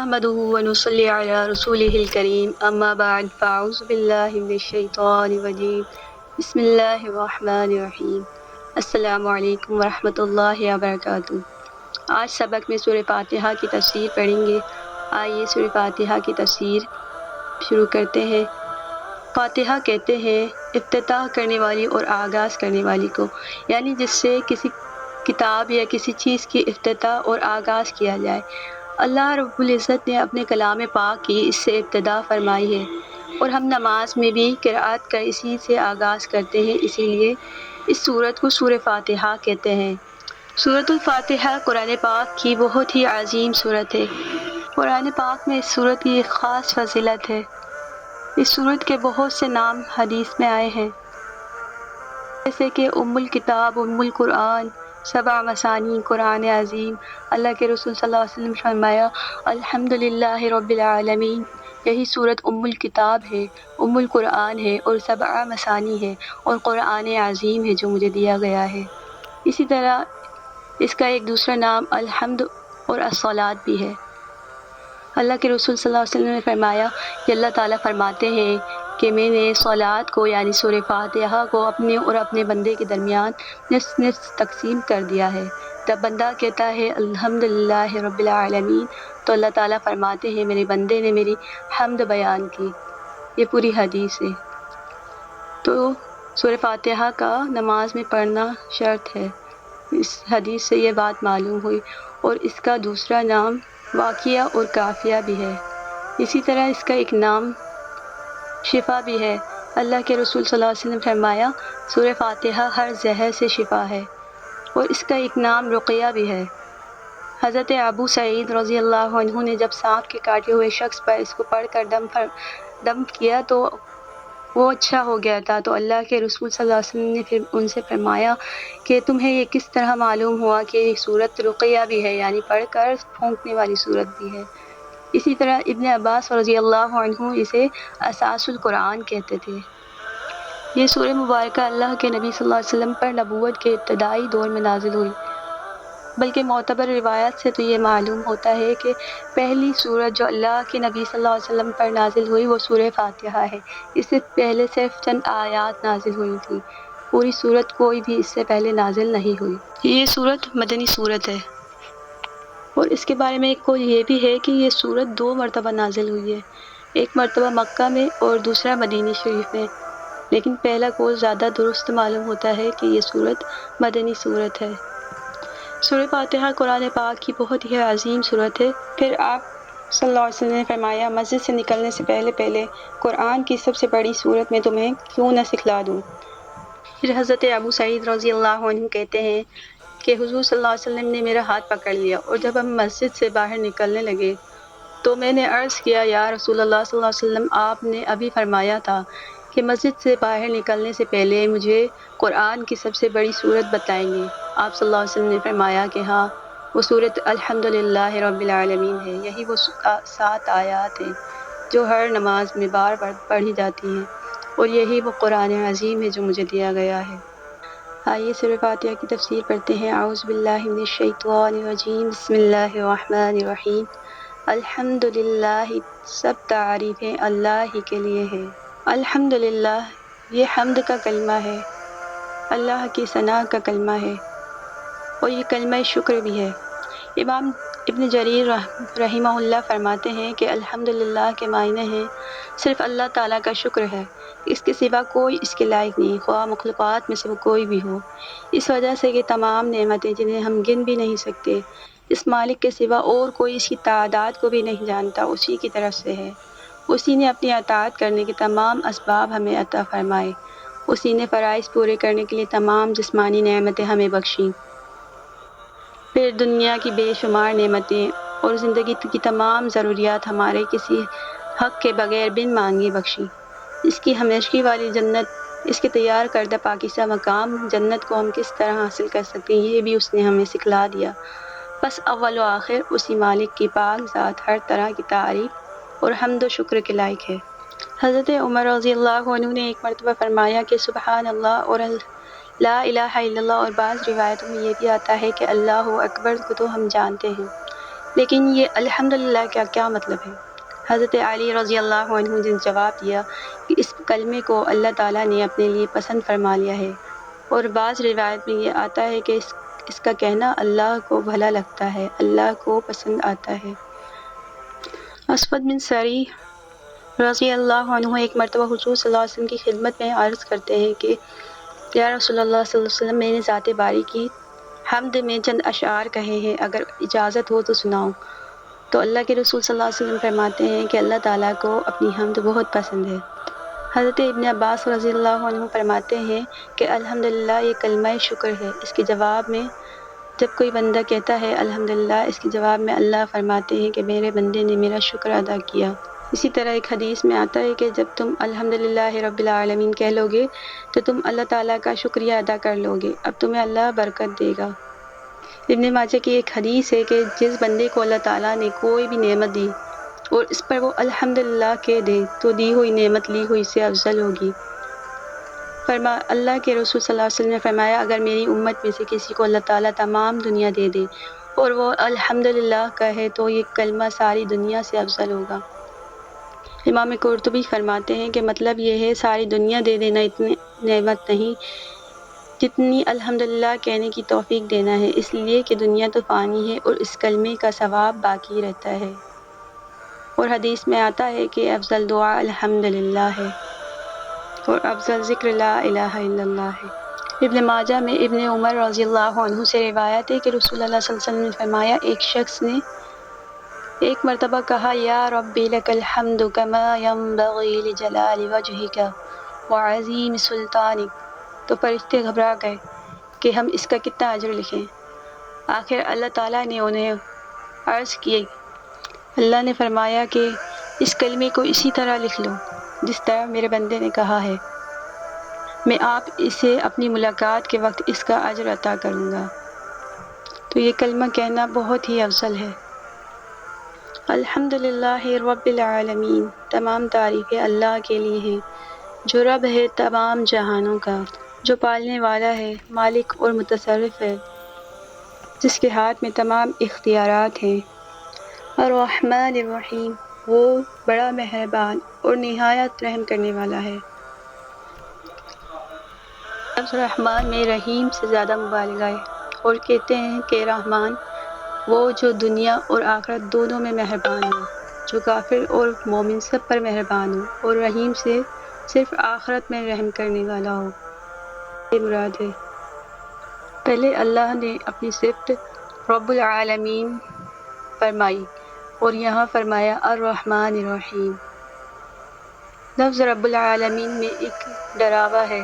نحمده ونصلي على رسوله الكريم اما بعد فاعوذ باللہ من الشیطان الرجیم بسم اللہ الرحمن الرحیم السلام علیکم ورحمۃ اللہ وبرکاتہ۔ آج سبق میں سورہ فاتحہ کی تفسیر پڑھیں گے۔ آئیے سورہ فاتحہ کی تفسیر شروع کرتے ہیں۔ فاتحہ کہتے ہیں افتتاح کرنے والی اور آغاز کرنے والی کو، یعنی جس سے کسی کتاب یا کسی چیز کی افتتاح اور آغاز کیا جائے۔ اللہ رب العزت نے اپنے کلام پاک کی اس سے ابتدا فرمائی ہے، اور ہم نماز میں بھی قرأت کا اسی سے آغاز کرتے ہیں، اسی لیے اس سورت کو سورہ فاتحہ کہتے ہیں۔ سورۃ الفاتحہ قرآن پاک کی بہت ہی عظیم سورت ہے۔ قرآن پاک میں اس سورت کی ایک خاص فضیلت ہے۔ اس سورت کے بہت سے نام حدیث میں آئے ہیں، جیسے کہ ام الکتاب، ام القرآن، سبع مثانی، قرآن عظیم۔ اللہ کے رسول صلی اللہ علیہ وسلم فرمایا الحمدللہ رب العالمین، یہی سورت ام الکتاب ہے، ام القرآن ہے، اور سبع مثانی ہے، اور قرآن عظیم ہے جو مجھے دیا گیا ہے۔ اسی طرح اس کا ایک دوسرا نام الحمد اور الصلاۃ بھی ہے۔ اللہ کے رسول صلی اللہ علیہ وسلم نے فرمایا کہ اللہ تعالیٰ فرماتے ہیں کہ میں نے صلاۃ کو یعنی سورہ فاتحہ کو اپنے اور اپنے بندے کے درمیان نصف نصف تقسیم کر دیا ہے۔ جب بندہ کہتا ہے الحمدللہ رب العالمین تو اللہ تعالیٰ فرماتے ہیں میرے بندے نے میری حمد بیان کی۔ یہ پوری حدیث ہے۔ تو سورہ فاتحہ کا نماز میں پڑھنا شرط ہے، اس حدیث سے یہ بات معلوم ہوئی۔ اور اس کا دوسرا نام واقعہ اور کافیہ بھی ہے۔ اسی طرح اس کا ایک نام شفا بھی ہے۔ اللہ کے رسول صلی اللہ علیہ وسلم فرمایا سورہ فاتحہ ہر زہر سے شفا ہے، اور اس کا ایک نام رقیہ بھی ہے۔ حضرت ابو سعید رضی اللہ عنہ نے جب سانپ کے کاٹے ہوئے شخص پر اس کو پڑھ کر دم کیا تو وہ اچھا ہو گیا تھا، تو اللہ کے رسول صلی اللہ علیہ وسلم نے پھر ان سے فرمایا کہ تمہیں یہ کس طرح معلوم ہوا کہ یہ سورت رقیہ بھی ہے، یعنی پڑھ کر پھونکنے والی سورت بھی ہے۔ اسی طرح ابن عباس رضی اللہ عنہ اسے اساس القرآن کہتے تھے۔ یہ سورہ مبارکہ اللہ کے نبی صلی اللہ علیہ وسلم پر نبوت کے ابتدائی دور میں نازل ہوئی، بلکہ معتبر روایات سے تو یہ معلوم ہوتا ہے کہ پہلی سورت جو اللہ کے نبی صلی اللہ علیہ وسلم پر نازل ہوئی وہ سورہ فاتحہ ہے۔ اس سے پہلے صرف چند آیات نازل ہوئی تھی، پوری سورت کوئی بھی اس سے پہلے نازل نہیں ہوئی۔ یہ سورت مدنی سورت ہے، اور اس کے بارے میں ایک قول یہ بھی ہے کہ یہ سورت 2 مرتبہ نازل ہوئی ہے، ایک مرتبہ مکہ میں اور دوسرا مدینہ شریف میں، لیکن پہلا قول زیادہ درست معلوم ہوتا ہے کہ یہ سورت مدنی سورت ہے۔ سورہ فاتحہ قرآن پاک کی بہت ہی عظیم سورت ہے۔ پھر آپ صلی اللہ علیہ وسلم نے فرمایا مسجد سے نکلنے سے پہلے قرآن کی سب سے بڑی سورت میں تمہیں کیوں نہ سکھلا دوں۔ پھر حضرت ابو سعید رضی اللہ عنہ کہتے ہیں کہ حضور صلی اللہ علیہ وسلم نے میرا ہاتھ پکڑ لیا، اور جب ہم مسجد سے باہر نکلنے لگے تو میں نے عرض کیا یا رسول اللہ صلی اللہ علیہ وسلم، آپ نے ابھی فرمایا تھا کہ مسجد سے باہر نکلنے سے پہلے مجھے قرآن کی سب سے بڑی سورت بتائیں گے۔ آپ صلی اللہ علیہ وسلم نے فرمایا کہ ہاں، وہ سورت الحمدللہ رب العالمین ہے۔ یہی وہ 7 آیات ہیں جو ہر نماز میں بار بار پڑھی جاتی ہیں، اور یہی وہ قرآن عظیم ہے جو مجھے دیا گیا ہے۔ آئیے سورہ فاتحہ کی تفسیر پڑھتے ہیں۔ اعوذ باللہ من الشیطان الرجیم، بسم اللہ الرحمن الرحیم۔ الحمدللہ، سب تعریفیں اللہ ہی کے لیے ہے۔ الحمدللہ، یہ حمد کا کلمہ ہے، اللہ کی ثنا کا کلمہ ہے، اور یہ کلمہ شکر بھی ہے۔ امام ابن جریر رحمہ اللہ فرماتے ہیں کہ الحمدللہ کے معنی ہیں صرف اللہ تعالیٰ کا شکر ہے، اس کے سوا کوئی اس کے لائق نہیں، خواہ مخلوقات میں سے وہ کوئی بھی ہو۔ اس وجہ سے کہ تمام نعمتیں جنہیں ہم گن بھی نہیں سکتے، اس مالک کے سوا اور کوئی اس کی تعداد کو بھی نہیں جانتا، اسی کی طرف سے ہے۔ اسی نے اپنی اطاعت کرنے کے تمام اسباب ہمیں عطا فرمائے، اسی نے فرائض پورے کرنے کے لیے تمام جسمانی نعمتیں ہمیں بخشیں، پھر دنیا کی بے شمار نعمتیں اور زندگی کی تمام ضروریات ہمارے کسی حق کے بغیر بن مانگے بخشیں۔ اس کی ہمیشگی والی جنت، اس کے تیار کردہ پاکیزہ مقام جنت کو ہم کس طرح حاصل کر سکتے ہیں، یہ بھی اس نے ہمیں سکھلا دیا۔ بس اول و آخر اسی مالک کی پاک ذات ہر طرح کی تعریف اور حمد و شکر کے لائق ہے۔ حضرت عمر رضی اللہ عنہ نے ایک مرتبہ فرمایا کہ سبحان اللہ اور لا الہ الا اللہ، اور بعض روایتوں میں یہ بھی آتا ہے کہ اللہ اکبر کو تو ہم جانتے ہیں، لیکن یہ الحمدللہ کا کیا مطلب ہے؟ حضرت علی رضی اللہ عنہ نے جواب دیا کہ اس کلمے کو اللہ تعالیٰ نے اپنے لیے پسند فرما لیا ہے، اور بعض روایت میں یہ آتا ہے کہ اس کا کہنا اللہ کو بھلا لگتا ہے، اللہ کو پسند آتا ہے۔ اسود بن سری رضی اللہ عنہ ایک مرتبہ حضور صلی اللہ علیہ وسلم کی خدمت میں عرض کرتے ہیں کہ یا رسول اللہ صلی اللہ علیہ وسلم، میں نے ذات باری کی حمد میں چند اشعار کہے ہیں، اگر اجازت ہو تو سناؤں۔ تو اللہ کے رسول صلی اللہ علیہ وسلم فرماتے ہیں کہ اللہ تعالیٰ کو اپنی حمد بہت پسند ہے۔ حضرت ابن عباس رضی اللہ عنہ فرماتے ہیں کہ الحمدللہ یہ کلمہ شکر ہے۔ اس کے جواب میں جب کوئی بندہ کہتا ہے الحمدللہ، اس کے جواب میں اللہ فرماتے ہیں کہ میرے بندے نے میرا شکر ادا کیا۔ اسی طرح ایک حدیث میں آتا ہے کہ جب تم الحمدللہ رب العالمین کہہ لو گے تو تم اللہ تعالیٰ کا شکریہ ادا کر لو گے، اب تمہیں اللہ برکت دے گا۔ ابن ماجہ کی ایک حدیث ہے کہ جس بندے کو اللہ تعالیٰ نے کوئی بھی نعمت دی اور اس پر وہ الحمدللہ کہہ دے تو دی ہوئی نعمت لی ہوئی سے افضل ہوگی۔ اللہ کے رسول صلی اللہ علیہ وسلم نے فرمایا اگر میری امت میں سے کسی کو اللہ تعالیٰ تمام دنیا دے دے اور وہ الحمدللہ کہے تو یہ کلمہ ساری دنیا سے افضل ہوگا۔ امام قرطبی فرماتے ہیں کہ مطلب یہ ہے ساری دنیا دے دینا اتنی نعمت نہیں جتنی الحمدللہ کہنے کی توفیق دینا ہے، اس لیے کہ دنیا تو فانی ہے اور اس کلمے کا ثواب باقی رہتا ہے۔ اور حدیث میں آتا ہے کہ افضل دعا الحمدللہ ہے اور افضل ذکر لا الہ الا اللہ ہے۔ ابن ماجہ میں ابن عمر رضی اللہ عنہ سے روایت ہے کہ رسول اللہ صلی اللہ علیہ وسلم نے فرمایا ایک شخص نے ایک مرتبہ کہا یا ربی لک الحمد کما ینبغی لجلال وجہک وعظیم سلطانک، تو فرشتے گھبرا گئے کہ ہم اس کا کتنا اجر لکھیں۔ آخر اللہ تعالیٰ نے انہیں عرض کی، اللہ نے فرمایا کہ اس کلمے کو اسی طرح لکھ لو جس طرح میرے بندے نے کہا ہے، میں آپ اسے اپنی ملاقات کے وقت اس کا اجر عطا کروں گا۔ تو یہ کلمہ کہنا بہت ہی افضل ہے۔ الحمدللہ رب العالمین، تمام تعریفیں اللہ کے لیے ہیں جو رب ہے تمام جہانوں کا، جو پالنے والا ہے، مالک اور متصرف ہے، جس کے ہاتھ میں تمام اختیارات ہیں۔ الرحمن الرحیم، وہ بڑا مہربان اور نہایت رحم کرنے والا ہے۔ لفظ رحمان میں رحیم سے زیادہ مبالغہ ہے، اور کہتے ہیں کہ رحمان وہ جو دنیا اور آخرت دونوں میں مہربان ہو، جو کافر اور مومن سب پر مہربان ہو، اور رحیم سے صرف آخرت میں رحم کرنے والا ہو، یہ مراد ہے۔ پہلے اللہ نے اپنی صفت رب العالمین فرمائی اور یہاں فرمایا الرحمن الرحیم۔ لفظ رب العالمین میں ایک ڈراوا ہے،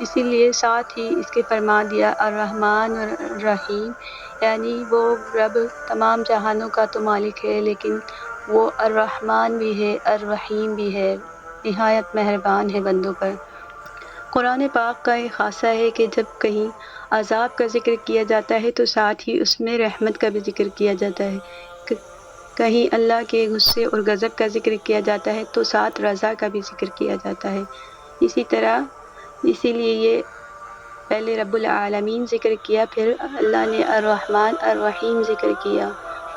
اسی لیے ساتھ ہی اس کے فرما دیا الرحمن الرحیم، یعنی وہ رب تمام جہانوں کا تو مالک ہے لیکن وہ الرحمن بھی ہے، الرحیم بھی ہے، نہایت مہربان ہے بندوں پر۔ قرآن پاک کا ایک خاصہ ہے کہ جب کہیں عذاب کا ذکر کیا جاتا ہے تو ساتھ ہی اس میں رحمت کا بھی ذکر کیا جاتا ہے، کہیں اللہ کے غصے اور غضب کا ذکر کیا جاتا ہے تو ساتھ رضا کا بھی ذکر کیا جاتا ہے۔ اسی لیے یہ پہلے رب العالمین ذکر کیا، پھر اللہ نے الرحمن الرحیم ذکر کیا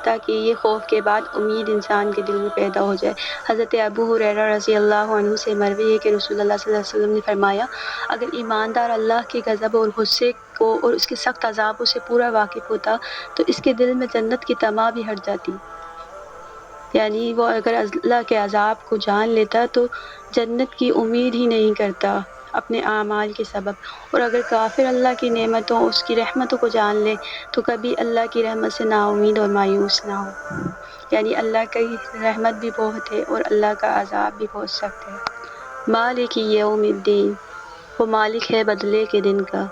تاکہ یہ خوف کے بعد امید انسان کے دل میں پیدا ہو جائے۔ حضرت ابو ہریرہ رضی اللہ عنہ سے مروی ہے کہ رسول اللہ صلی اللہ علیہ وسلم نے فرمایا اگر ایماندار اللہ کے غضب اور غصے کو اور اس کے سخت عذابوں سے پورا واقف ہوتا تو اس کے دل میں جنت کی طمع بھی ہٹ جاتی، یعنی وہ اگر اللہ کے عذاب کو جان لیتا تو جنت کی امید ہی نہیں کرتا اپنے اعمال کے سبب، اور اگر کافر اللہ کی نعمتوں اس کی رحمتوں کو جان لے تو کبھی اللہ کی رحمت سے نا امید اور مایوس نہ ہو، یعنی اللہ کی رحمت بھی بہت ہے اور اللہ کا عذاب بھی بہت سخت ہے۔ مالک یوم الدین، وہ مالک ہے بدلے کے دن کا،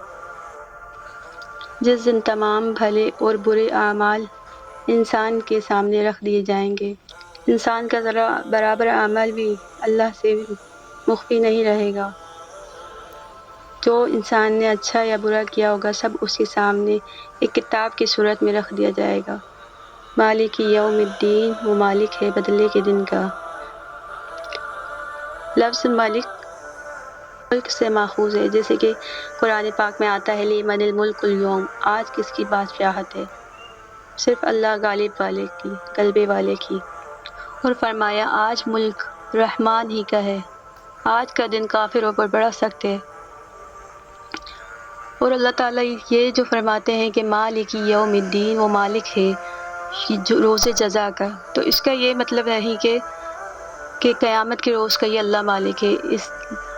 جس دن تمام بھلے اور برے اعمال انسان کے سامنے رکھ دیے جائیں گے۔ انسان کا ذرا برابر عمل بھی اللہ سے مخفی نہیں رہے گا، جو انسان نے اچھا یا برا کیا ہوگا سب اس کے سامنے ایک کتاب کی صورت میں رکھ دیا جائے گا۔ مالک یوم الدین، وہ مالک ہے بدلے کے دن کا۔ لفظ مالک ملک سے ماخوذ ہے، جیسے کہ قرآن پاک میں آتا ہے لمن الملک اليوم، آج کس کی بادشاہت ہے۔ صرف اللہ غلبے والے کی۔ اور فرمایا آج ملک رحمان ہی کا ہے، آج کا دن کافروں پر بڑا سخت ہے۔ اور اللہ تعالیٰ یہ جو فرماتے ہیں کہ مالک یوم الدین، وہ مالک ہے جو روز جزا کا، تو اس کا یہ مطلب نہیں کہ قیامت کے روز کا یہ اللہ مالک ہے، اس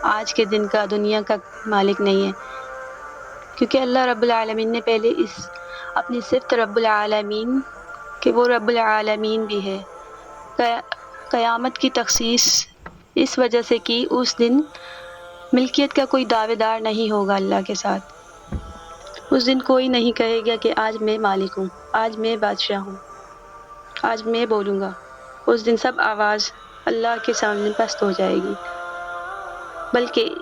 آج کے دن کا دنیا کا مالک نہیں ہے، کیونکہ اللہ رب العالمین نے پہلے اپنی صفت رب العالمین کہ وہ رب العالمین بھی ہے، قیامت کی تخصیص اس وجہ سے کہ اس دن ملکیت کا کوئی دعوے دار نہیں ہوگا اللہ کے ساتھ۔ اس دن کوئی نہیں کہے گا کہ آج میں مالک ہوں، آج میں بادشاہ ہوں، آج میں بولوں گا۔ اس دن سب آواز اللہ کے سامنے پست ہو جائے گی، بلکہ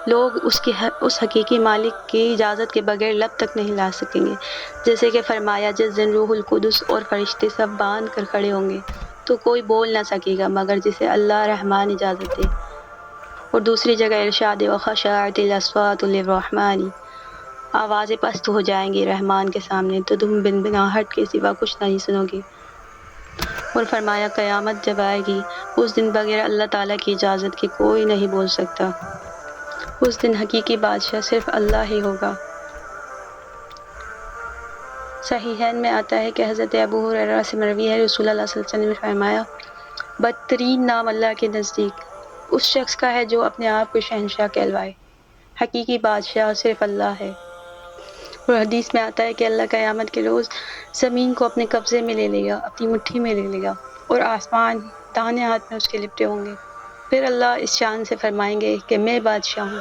لوگ اس حقیقی مالک کی اجازت کے بغیر لب تک نہیں لا سکیں گے، جیسے کہ فرمایا جس دن روح القدس اور فرشتے سب باندھ کر کھڑے ہوں گے تو کوئی بول نہ سکے گا مگر جسے اللہ رحمان اجازت دے۔ اور دوسری جگہ ارشاد وخشعت الاصوات للرحمن، آوازیں پست ہو جائیں گی رحمان کے سامنے تو تم بنبناہٹ کے سوا کچھ نہیں سنو گے۔ اور فرمایا قیامت جب آئے گی اس دن بغیر اللہ تعالیٰ کی اجازت کے کوئی نہیں بول سکتا، اس دن حقیقی بادشاہ صرف اللہ ہی ہوگا۔ صحیحین میں آتا ہے کہ حضرت ابو ہریرہ سے مروی ہے، رسول اللہ صلی اللہ علیہ وسلم نے فرمایا بدترین نام اللہ کے نزدیک اس شخص کا ہے جو اپنے آپ کو شہنشاہ کہلوائے، حقیقی بادشاہ صرف اللہ ہے۔ اور حدیث میں آتا ہے کہ اللہ قیامت کے روز زمین کو اپنے قبضے میں لے لے گا، اپنی مٹھی میں لے لے گا، اور آسمان داہنے ہاتھ میں اس کے لپٹے ہوں گے۔ پھر اللہ اس شان سے فرمائیں گے کہ میں بادشاہ ہوں،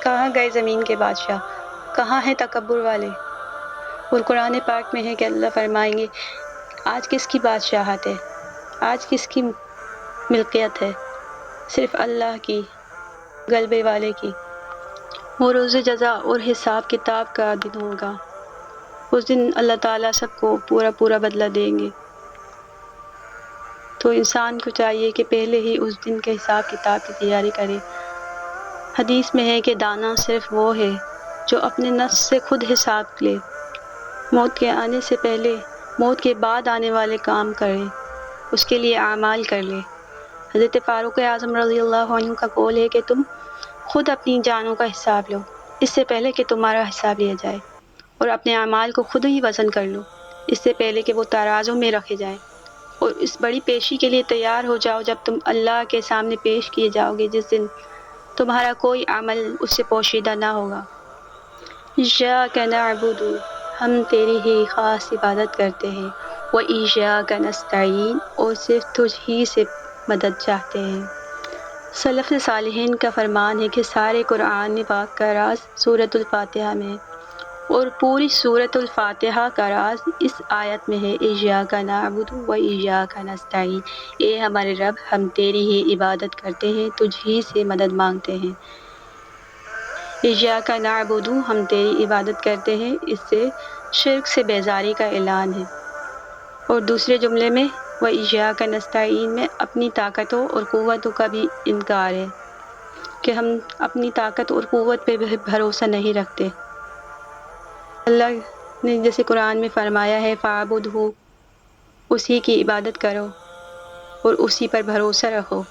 کہاں گئے زمین کے بادشاہ، کہاں ہیں تکبر والے۔ اور قرآن پاک میں ہے کہ اللہ فرمائیں گے آج کس کی بادشاہت ہے، آج کس کی ملکیت ہے، صرف اللہ کی، غلبے والے کی۔ وہ روز جزا اور حساب کتاب کا دن ہوگا، اس دن اللہ تعالیٰ سب کو پورا بدلہ دیں گے، تو انسان کو چاہیے کہ پہلے ہی اس دن کے حساب کتاب کی تیاری کرے۔ حدیث میں ہے کہ دانا صرف وہ ہے جو اپنے نفس سے خود حساب لے، موت کے آنے سے پہلے موت کے بعد آنے والے کام کرے، اس کے لیے اعمال کر لے۔ حضرت فاروق اعظم رضی اللہ عنہ کا قول ہے کہ تم خود اپنی جانوں کا حساب لو اس سے پہلے کہ تمہارا حساب لیا جائے، اور اپنے اعمال کو خود ہی وزن کر لو اس سے پہلے کہ وہ ترازوں میں رکھے جائیں، اور اس بڑی پیشی کے لیے تیار ہو جاؤ جب تم اللہ کے سامنے پیش کیے جاؤ گے، جس دن تمہارا کوئی عمل اس سے پوشیدہ نہ ہوگا۔ ایاک نعبد، ہم تیری ہی خاص عبادت کرتے ہیں، وایاک نستعین، اور صرف تجھ ہی سے مدد چاہتے ہیں۔ سلف صالحین کا فرمان ہے کہ سارے قرآن پاک کا راز سورۃ الفاتحہ میں ہے، اور پوری سورۃ الفاتحہ کا راز اس آیت میں ہے ایاک نعبد وایاک نستعین، اے ہمارے رب ہم تیری ہی عبادت کرتے ہیں، تجھ ہی سے مدد مانگتے ہیں۔ ایاک نعبد، ہم تیری عبادت کرتے ہیں، اس سے شرک سے بیزاری کا اعلان ہے، اور دوسرے جملے میں وایاک نستعین میں اپنی طاقتوں اور قوتوں کا بھی انکار ہے کہ ہم اپنی طاقت اور قوت پہ بھروسہ نہیں رکھتے۔ اللہ نے جیسے قرآن میں فرمایا ہے فاعبدہ، اسی کی عبادت کرو اور اسی پر بھروسہ رکھو۔